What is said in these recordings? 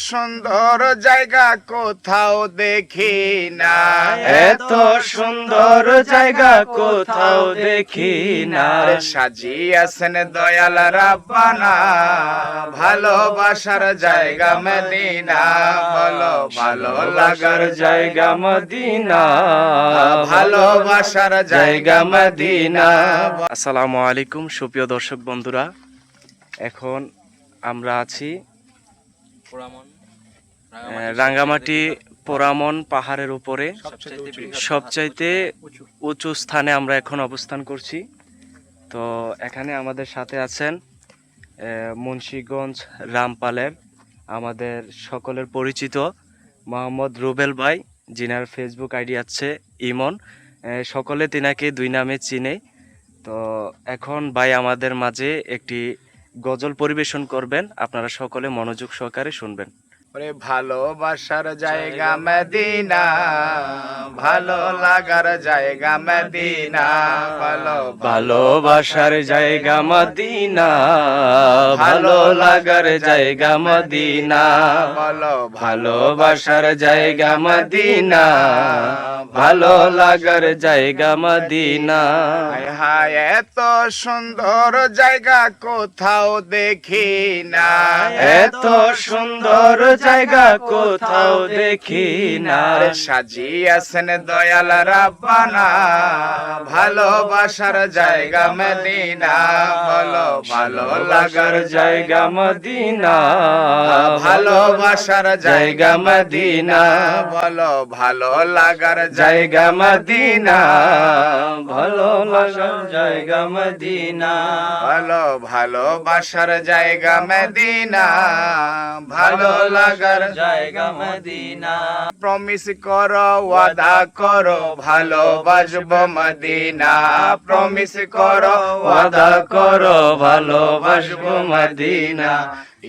সুন্দর জায়গা কোথাও দেখি না, এত সুন্দর জায়গা কোথাও দেখি না। সাজিয়েছেন দয়াল রাব্বানা ভালোবাসার জায়গা মদিনা, বলো ভালো লাগার জায়গা মদিনা, ভালোবাসার জায়গা মদিনা। আসসালামু আলাইকুম সুপ্রিয় দর্শক বন্ধুরা, এখন আমরা আছি রাঙ্গামাটি পোড়ামন পাহাড়ের উপরে সবচাইতে উঁচু স্থানে আমরা এখন অবস্থান করছি। তো এখানে আমাদের সাথে আছেন মুন্সিগঞ্জ রামপালের আমাদের সকলের পরিচিত মোহাম্মদ রুবেল ভাই, যিনার ফেসবুক আইডি আছে ইমন, সকলে তিনাকে দুই নামে চিনে। তো এখন ভাই আমাদের মাঝে একটি গজল পরিবেশন করবেন, আপনারা সকলে মনোযোগ সহকারে শুনবেন। ভালোবাসার জায়গা মদিনা, ভালো লাগার জায়গা মদিনা, ভালোবাসার জায়গা মদিনা, ভালো লাগার জায়গা মদিনা, ভালোবাসার জায়গা মদিনা, ভালো লাগার জায়গা মদিনা। হায় এত সুন্দর জায়গা কোথাও দেখি না, এত সুন্দর জায়গা কোথাও দেখি না। সাজিয়েছেন দয়াল রাব্বানা ভালোবাসার জায়গা মদিনা, বলো ভালো লাগার জায়গা মদিনা, ভালোবাসার জায়গা মদিনা, বলো ভালো লাগার জায়গা মদিনা, ভালো লাগার জায়গা মদিনা, ভালো ভালোবাসার জায়গা মদিনা, ভালো লাগার জায়গা মদিনা। প্রমিস করো ওয়াদা করো ভালোবাসবো মদিনা, প্রমিস করো ওয়াদা করো ভালোবাসবো মদিনা।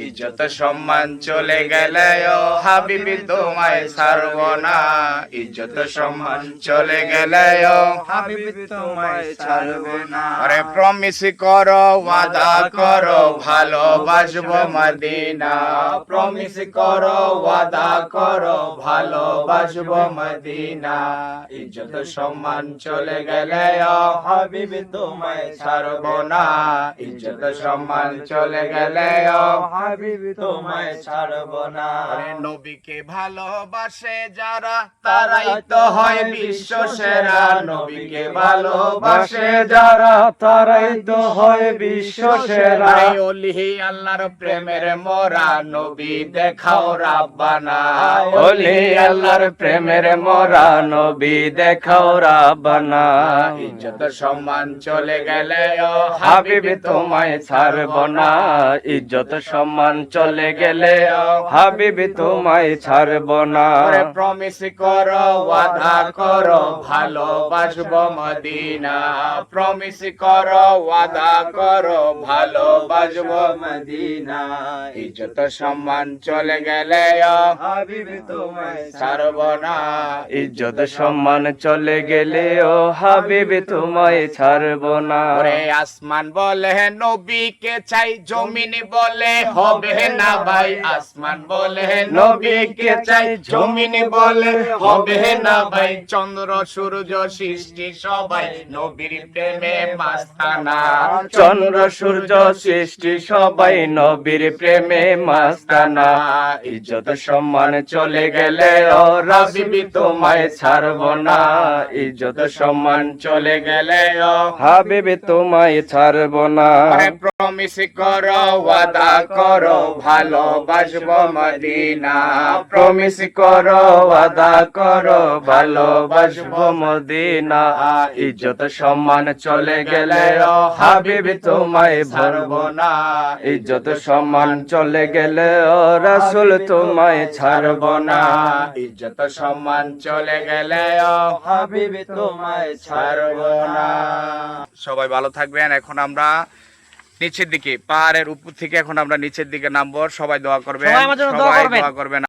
ইজ্জত সম্মান চলে গেলে ও হাবিবি তোমায় ছাড়ব না, ইজ্জত সম্মান চলে গেলে ও হাবিবি তোমায় ছাড়ব না। আরে প্রমিস করো ওয়াদা করো ভালোবাসবো মদিনা, প্রমিস করো ওয়াদা করো ভালোবাসবো মদিনা, ইজ্জত সম্মান চলে গেলে ও হাবিবি তোমায় ছাড়ব না, ইজ্জত সম্মান চলে গেলে ও হাবিবি তোমায় ছাড়ব না। আরে নবীকে ভালোবাসে যারা তারাই তো হয় বিশ্ব সেরা, নবীকে ভালোবাসে যারা তারাই তো হয় বিশ্ব সেরা। ওলি আল্লাহর প্রেমের মোরা নবী দেখাও রাব্বানা, ওলি আল্লাহর প্রেমের মোরা নবী দেখাও রাব্বানা। ইজ্জত সম্মান চলে গেলে ও হাবিবি তোমায় ছাড়ব না, ইজ্জত সম্মান চলে গেলে হাবিবি তোমায় ছাড়ব না। প্রমিস করো ওয়াদা করো ভালোবাসবো মদিনা, প্রমিস করো ওয়াদা করো ভালোবাসবো মদিনা, ইজ্জত সম্মান চলে গেলে হাবিবি তোমায় ছাড়ব না, ইজ্জত সম্মান চলে গেলে ও হাবিবি তোমায় ছাড়ব না। ওরে আসমান বলে নবীকে চাই, জমিন বলে হবে না ভাই, আসমান বলে নবীকে চাই, জমিন বলে হবে না ভাই, চন্দ্র সূর্য সৃষ্টি সবাই নবীর প্রেমে মাস্তানা, চন্দ্র সূর্য সৃষ্টি সবাই নবীর প্রেমে মাস্তানা। ইজ্জত সম্মান চলে গেলে ও হাবিবি তোমায় ছাড়ব না, ইজ্জত সম্মান চলে গেলে ও হাবিবি তোমায় ছাড়ব না। প্রমিস করো ওয়াদা করো ভালোবাসবো মদিনা, প্রমিস করো ওয়াদা করো ভালোবাসবো মদিনা, ইজ্জত সম্মান চলে গেলে ও হাবিবি তোমায় ছাড়ব না, ইজ্জত সম্মান চলে গেলে ও রাসূল তোমায় ছাড়ব না, ইজ্জত সম্মান চলে গেলে ও হাবিবি তোমায় ছাড়ব না। সবাই ভালো থাকবেন। এখন আমরা নিচের দিকে পাহাড়ের উপর থেকে এখন আমরা নিচের দিকে নামবো, সবাই দোয়া করবেন, সবাই দোয়া করবেন।